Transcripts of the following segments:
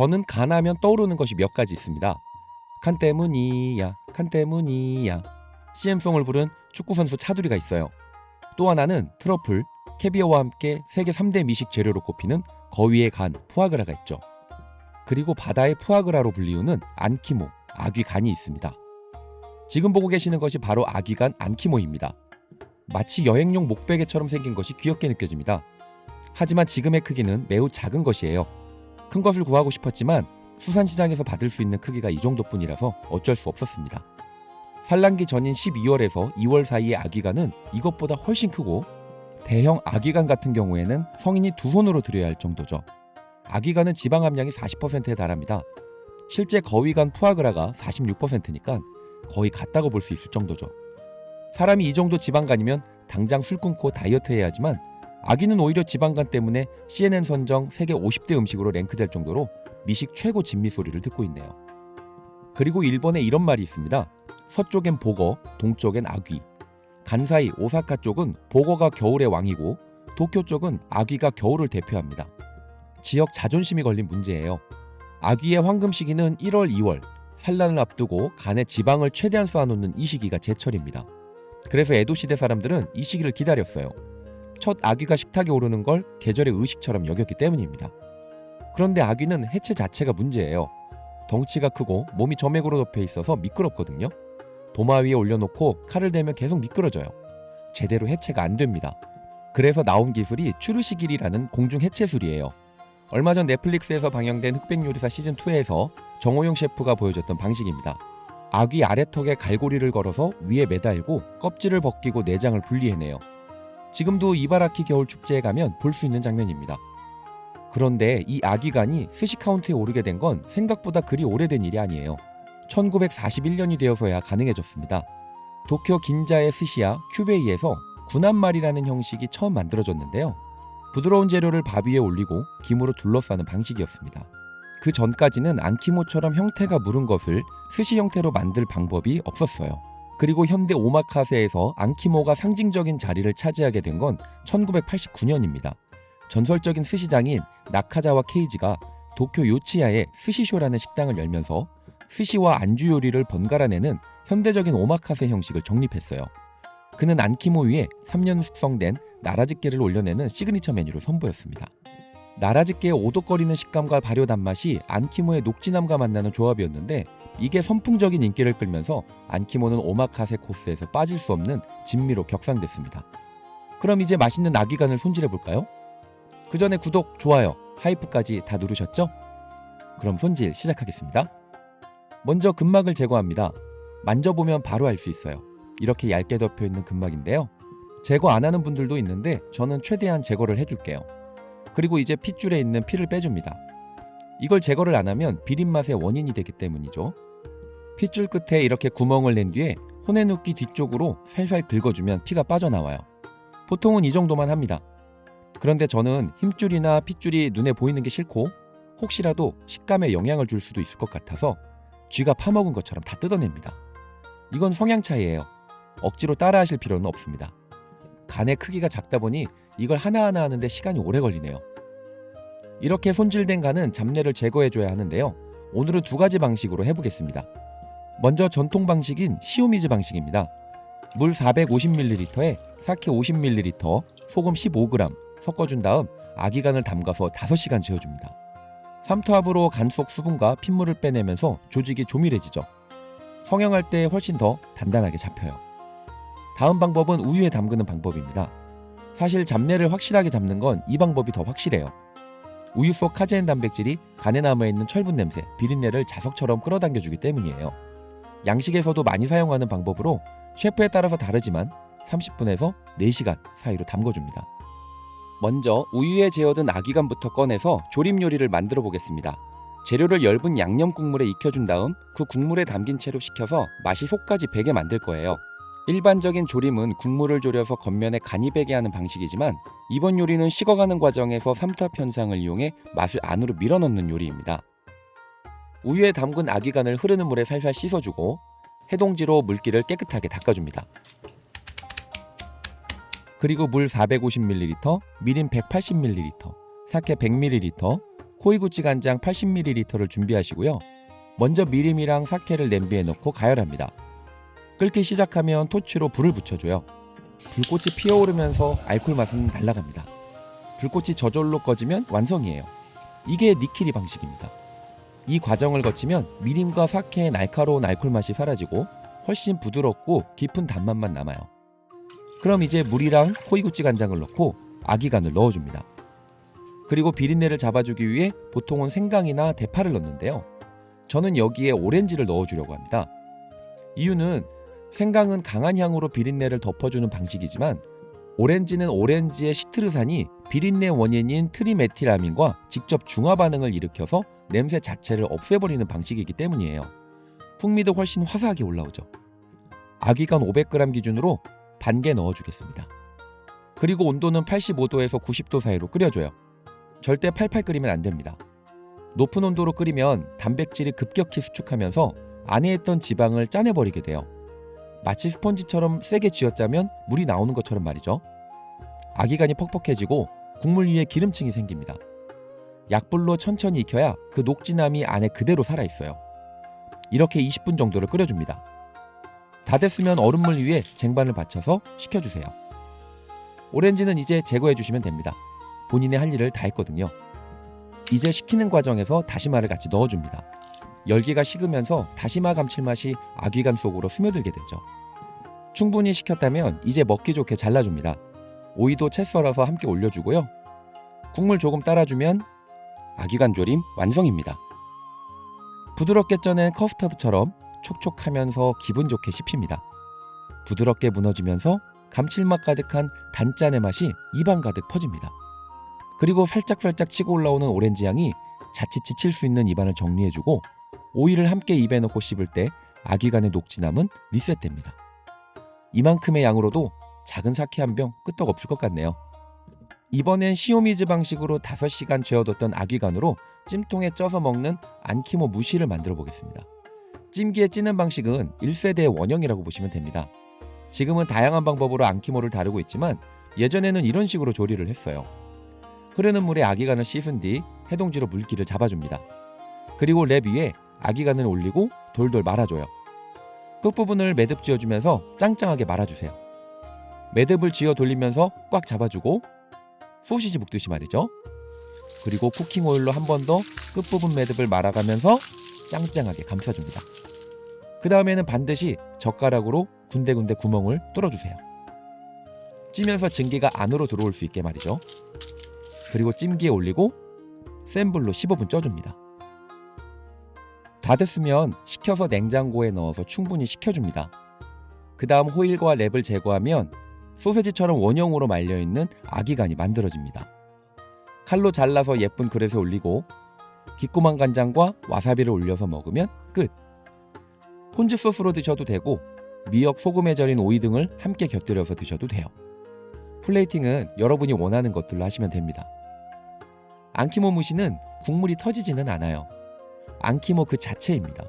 저는 간하면 떠오르는 것이 몇 가지 있습니다. 간 때문이야, 간 때문이야. CM송을 부른 축구선수 차두리가 있어요. 또 하나는 트러플, 캐비어와 함께 세계 3대 미식 재료로 꼽히는 거위의 간, 푸아그라가 있죠. 그리고 바다의 푸아그라로 불리우는 안키모, 아귀 간이 있습니다. 지금 보고 계시는 것이 바로 아귀 간 안키모입니다. 마치 여행용 목베개처럼 생긴 것이 귀엽게 느껴집니다. 하지만 지금의 크기는 매우 작은 것이에요. 큰 것을 구하고 싶었지만 수산시장에서 받을 수 있는 크기가 이 정도뿐이라서 어쩔 수 없었습니다. 산란기 전인 12월에서 2월 사이의 아귀간은 이것보다 훨씬 크고 대형 아귀간 같은 경우에는 성인이 두 손으로 들여야 할 정도죠. 아귀간은 지방 함량이 40%에 달합니다. 실제 거위간 푸아그라가 46%니까 거의 같다고 볼 수 있을 정도죠. 사람이 이 정도 지방간이면 당장 술 끊고 다이어트 해야 하지만 아귀는 오히려 지방간 때문에 CNN 선정 세계 50대 음식으로 랭크될 정도로 미식 최고 진미 소리를 듣고 있네요. 그리고 일본에 이런 말이 있습니다. 서쪽엔 보거, 동쪽엔 아귀. 간사이, 오사카 쪽은 보거가 겨울의 왕이고 도쿄 쪽은 아귀가 겨울을 대표합니다. 지역 자존심이 걸린 문제예요. 아귀의 황금 시기는 1월, 2월, 산란을 앞두고 간에 지방을 최대한 쌓아놓는 이 시기가 제철입니다. 그래서 에도시대 사람들은 이 시기를 기다렸어요. 첫 아귀가 식탁에 오르는 걸 계절의 의식처럼 여겼기 때문입니다. 그런데 아귀는 해체 자체가 문제예요. 덩치가 크고 몸이 점액으로 덮여 있어서 미끄럽거든요. 도마 위에 올려놓고 칼을 대면 계속 미끄러져요. 제대로 해체가 안 됩니다. 그래서 나온 기술이 추르시길이라는 공중 해체술이에요. 얼마 전 넷플릭스에서 방영된 흑백요리사 시즌2에서 정호용 셰프가 보여줬던 방식입니다. 아귀 아래턱에 갈고리를 걸어서 위에 매달고 껍질을 벗기고 내장을 분리해내요. 지금도 이바라키 겨울축제에 가면 볼 수 있는 장면입니다. 그런데 이 아귀간이 스시 카운트에 오르게 된 건 생각보다 그리 오래된 일이 아니에요. 1941년이 되어서야 가능해졌습니다. 도쿄 긴자의 스시야 큐베이에서 군함말이라는 형식이 처음 만들어졌는데요. 부드러운 재료를 밥 위에 올리고 김으로 둘러싸는 방식이었습니다. 그 전까지는 안키모처럼 형태가 무른 것을 스시 형태로 만들 방법이 없었어요. 그리고 현대 오마카세에서 안키모가 상징적인 자리를 차지하게 된 건 1989년입니다. 전설적인 스시장인 나카자와 케이지가 도쿄 요치야에 스시쇼라는 식당을 열면서 스시와 안주 요리를 번갈아 내는 현대적인 오마카세 형식을 정립했어요. 그는 안키모 위에 3년 숙성된 나라즈케를 올려내는 시그니처 메뉴를 선보였습니다. 나라즈케의 오독거리는 식감과 발효 단맛이 안키모의 녹진함과 만나는 조합이었는데 이게 선풍적인 인기를 끌면서 안키모는 오마카세 코스에서 빠질 수 없는 진미로 격상됐습니다. 그럼 이제 맛있는 아귀간을 손질해볼까요? 그 전에 구독, 좋아요, 하이프까지 다 누르셨죠? 그럼 손질 시작하겠습니다. 먼저 근막을 제거합니다. 만져보면 바로 알 수 있어요. 이렇게 얇게 덮여있는 근막인데요. 제거 안 하는 분들도 있는데 저는 최대한 제거를 해줄게요. 그리고 이제 핏줄에 있는 피를 빼줍니다. 이걸 제거를 안 하면 비린맛의 원인이 되기 때문이죠. 핏줄 끝에 이렇게 구멍을 낸 뒤에 호네누키 뒤쪽으로 살살 긁어주면 피가 빠져나와요. 보통은 이 정도만 합니다. 그런데 저는 힘줄이나 핏줄이 눈에 보이는 게 싫고 혹시라도 식감에 영향을 줄 수도 있을 것 같아서 쥐가 파먹은 것처럼 다 뜯어냅니다. 이건 성향 차이예요. 억지로 따라하실 필요는 없습니다. 간의 크기가 작다 보니 이걸 하나하나 하는데 시간이 오래 걸리네요. 이렇게 손질된 간은 잡내를 제거해줘야 하는데요. 오늘은 두 가지 방식으로 해보겠습니다. 먼저 전통 방식인 시오미즈 방식입니다. 물 450ml에 사케 50ml, 소금 15g 섞어준 다음 아귀간을 담가서 5시간 재워줍니다. 삼투압으로 간 속 수분과 핏물을 빼내면서 조직이 조밀해지죠. 성형할 때 훨씬 더 단단하게 잡혀요. 다음 방법은 우유에 담그는 방법입니다. 사실 잡내를 확실하게 잡는 건 이 방법이 더 확실해요. 우유 속 카제인 단백질이 간에 남아있는 철분 냄새, 비린내를 자석처럼 끌어당겨주기 때문이에요. 양식에서도 많이 사용하는 방법으로 셰프에 따라서 다르지만 30분에서 4시간 사이로 담궈줍니다. 먼저 우유에 재어든 아귀간부터 꺼내서 조림 요리를 만들어 보겠습니다. 재료를 엷은 양념 국물에 익혀준 다음 그 국물에 담긴 채로 식혀서 맛이 속까지 배게 만들 거예요. 일반적인 조림은 국물을 졸여서 겉면에 간이 배게 하는 방식이지만 이번 요리는 식어가는 과정에서 삼투압 현상을 이용해 맛을 안으로 밀어넣는 요리입니다. 우유에 담근 아귀간을 흐르는 물에 살살 씻어주고 해동지로 물기를 깨끗하게 닦아줍니다. 그리고 물 450ml, 미림 180ml, 사케 100ml, 호이구찌 간장 80ml를 준비하시고요. 먼저 미림이랑 사케를 냄비에 넣고 가열합니다. 끓기 시작하면 토치로 불을 붙여줘요. 불꽃이 피어오르면서 알코올 맛은 날아갑니다. 불꽃이 저절로 꺼지면 완성이에요. 이게 니키리 방식입니다. 이 과정을 거치면 미림과 사케의 날카로운 알코올 맛이 사라지고 훨씬 부드럽고 깊은 단맛만 남아요. 그럼 이제 물이랑 호이구찌 간장을 넣고 아기간을 넣어줍니다. 그리고 비린내를 잡아주기 위해 보통은 생강이나 대파를 넣는데요. 저는 여기에 오렌지를 넣어주려고 합니다. 이유는 생강은 강한 향으로 비린내를 덮어주는 방식이지만 오렌지는 오렌지의 시트르산이 비린내 원인인 트리메틸아민과 직접 중화 반응을 일으켜서 냄새 자체를 없애버리는 방식이기 때문이에요. 풍미도 훨씬 화사하게 올라오죠. 아기간 500g 기준으로 반 개 넣어주겠습니다. 그리고 온도는 85도에서 90도 사이로 끓여줘요. 절대 팔팔 끓이면 안 됩니다. 높은 온도로 끓이면 단백질이 급격히 수축하면서 안에 있던 지방을 짜내버리게 돼요. 마치 스펀지처럼 세게 쥐어짜면 물이 나오는 것처럼 말이죠. 아기간이 퍽퍽해지고 국물 위에 기름층이 생깁니다. 약불로 천천히 익혀야 그 녹진함이 안에 그대로 살아있어요. 이렇게 20분 정도를 끓여줍니다. 다 됐으면 얼음물 위에 쟁반을 받쳐서 식혀주세요. 오렌지는 이제 제거해주시면 됩니다. 본인의 할 일을 다 했거든요. 이제 식히는 과정에서 다시마를 같이 넣어줍니다. 열기가 식으면서 다시마 감칠맛이 아귀간 속으로 스며들게 되죠. 충분히 식혔다면 이제 먹기 좋게 잘라줍니다. 오이도 채 썰어서 함께 올려주고요. 국물 조금 따라주면 아귀간 조림 완성입니다. 부드럽게 쪄낸 커스터드처럼 촉촉하면서 기분 좋게 씹힙니다. 부드럽게 무너지면서 감칠맛 가득한 단짠의 맛이 입안 가득 퍼집니다. 그리고 살짝살짝 치고 올라오는 오렌지 향이 자칫 지칠 수 있는 입안을 정리해주고 오이를 함께 입에 넣고 씹을 때 아귀간의 녹진함은 리셋됩니다. 이만큼의 양으로도 작은 사케 한 병 끄떡없을 것 같네요. 이번엔 시오미즈 방식으로 5시간 재워뒀던 아귀간으로 찜통에 쪄서 먹는 안키모 무시를 만들어 보겠습니다. 찜기에 찌는 방식은 1세대의 원형이라고 보시면 됩니다. 지금은 다양한 방법으로 안키모를 다루고 있지만 예전에는 이런 식으로 조리를 했어요. 흐르는 물에 아귀간을 씻은 뒤 해동지로 물기를 잡아줍니다. 그리고 랩 위에 아귀간을 올리고 돌돌 말아줘요. 끝부분을 매듭 지어주면서 짱짱하게 말아주세요. 매듭을 지어 돌리면서 꽉 잡아주고 소시지 볶듯이 말이죠. 그리고 쿠킹 오일로 한 번 더 끝부분 매듭을 말아가면서 짱짱하게 감싸줍니다. 그 다음에는 반드시 젓가락으로 군데군데 구멍을 뚫어주세요. 찌면서 증기가 안으로 들어올 수 있게 말이죠. 그리고 찜기에 올리고 센 불로 15분 쪄줍니다. 다 됐으면 식혀서 냉장고에 넣어서 충분히 식혀줍니다. 그 다음 호일과 랩을 제거하면 소세지처럼 원형으로 말려있는 아귀간이 만들어집니다. 칼로 잘라서 예쁜 그릇에 올리고 기꼬만 간장과 와사비를 올려서 먹으면 끝! 폰즈 소스로 드셔도 되고 미역 소금에 절인 오이 등을 함께 곁들여서 드셔도 돼요. 플레이팅은 여러분이 원하는 것들로 하시면 됩니다. 안키모 무시는 국물이 터지지는 않아요. 안키모 그 자체입니다.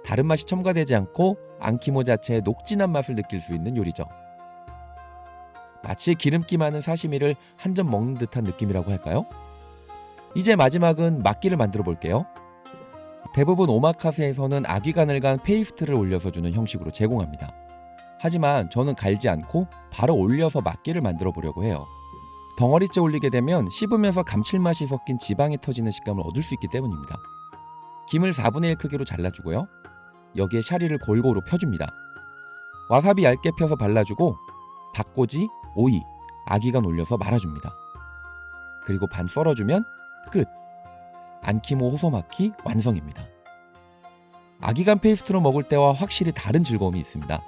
다른 맛이 첨가되지 않고 안키모 자체의 녹진한 맛을 느낄 수 있는 요리죠. 마치 기름기 많은 사시미를 한 점 먹는 듯한 느낌이라고 할까요? 이제 마지막은 막기를 만들어 볼게요. 대부분 오마카세에서는 아귀간을 간 페이스트를 올려서 주는 형식으로 제공합니다. 하지만 저는 갈지 않고 바로 올려서 막기를 만들어 보려고 해요. 덩어리째 올리게 되면 씹으면서 감칠맛이 섞인 지방이 터지는 식감을 얻을 수 있기 때문입니다. 김을 4분의 1 크기로 잘라주고요. 여기에 샤리를 골고루 펴줍니다. 와사비 얇게 펴서 발라주고 박꼬지, 오이, 아귀간 올려서 말아줍니다. 그리고 반 썰어주면 끝! 안키모 호소마키 완성입니다. 아귀간 페이스트로 먹을 때와 확실히 다른 즐거움이 있습니다.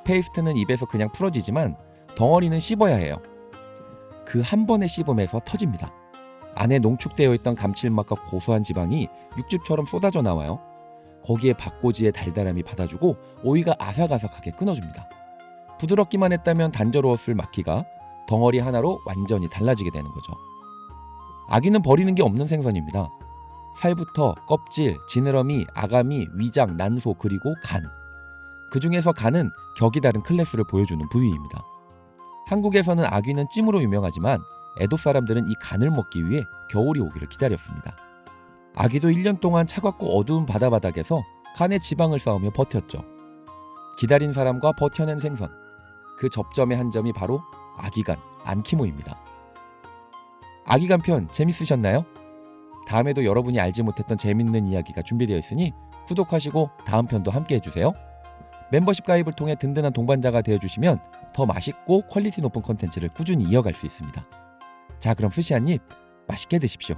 페이스트는 입에서 그냥 풀어지지만 덩어리는 씹어야 해요. 그 한 번의 씹음에서 터집니다. 안에 농축되어 있던 감칠맛과 고소한 지방이 육즙처럼 쏟아져 나와요. 거기에 박꼬지의 달달함이 받아주고 오이가 아삭아삭하게 끊어줍니다. 부드럽기만 했다면 단조로웠을 마키가 덩어리 하나로 완전히 달라지게 되는 거죠. 아귀는 버리는 게 없는 생선입니다. 살부터 껍질, 지느러미, 아가미, 위장, 난소 그리고 간. 그 중에서 간은 격이 다른 클래스를 보여주는 부위입니다. 한국에서는 아귀는 찜으로 유명하지만 에도 사람들은 이 간을 먹기 위해 겨울이 오기를 기다렸습니다. 아기도 1년 동안 차갑고 어두운 바다바닥에서 간의 지방을 쌓으며 버텼죠. 기다린 사람과 버텨낸 생선, 그 접점의 한 점이 바로 아기간 안키모입니다. 아기간 편 재밌으셨나요? 다음에도 여러분이 알지 못했던 재밌는 이야기가 준비되어 있으니 구독하시고 다음 편도 함께 해주세요. 멤버십 가입을 통해 든든한 동반자가 되어주시면 더 맛있고 퀄리티 높은 컨텐츠를 꾸준히 이어갈 수 있습니다. 자, 그럼 스시 한 입 맛있게 드십시오.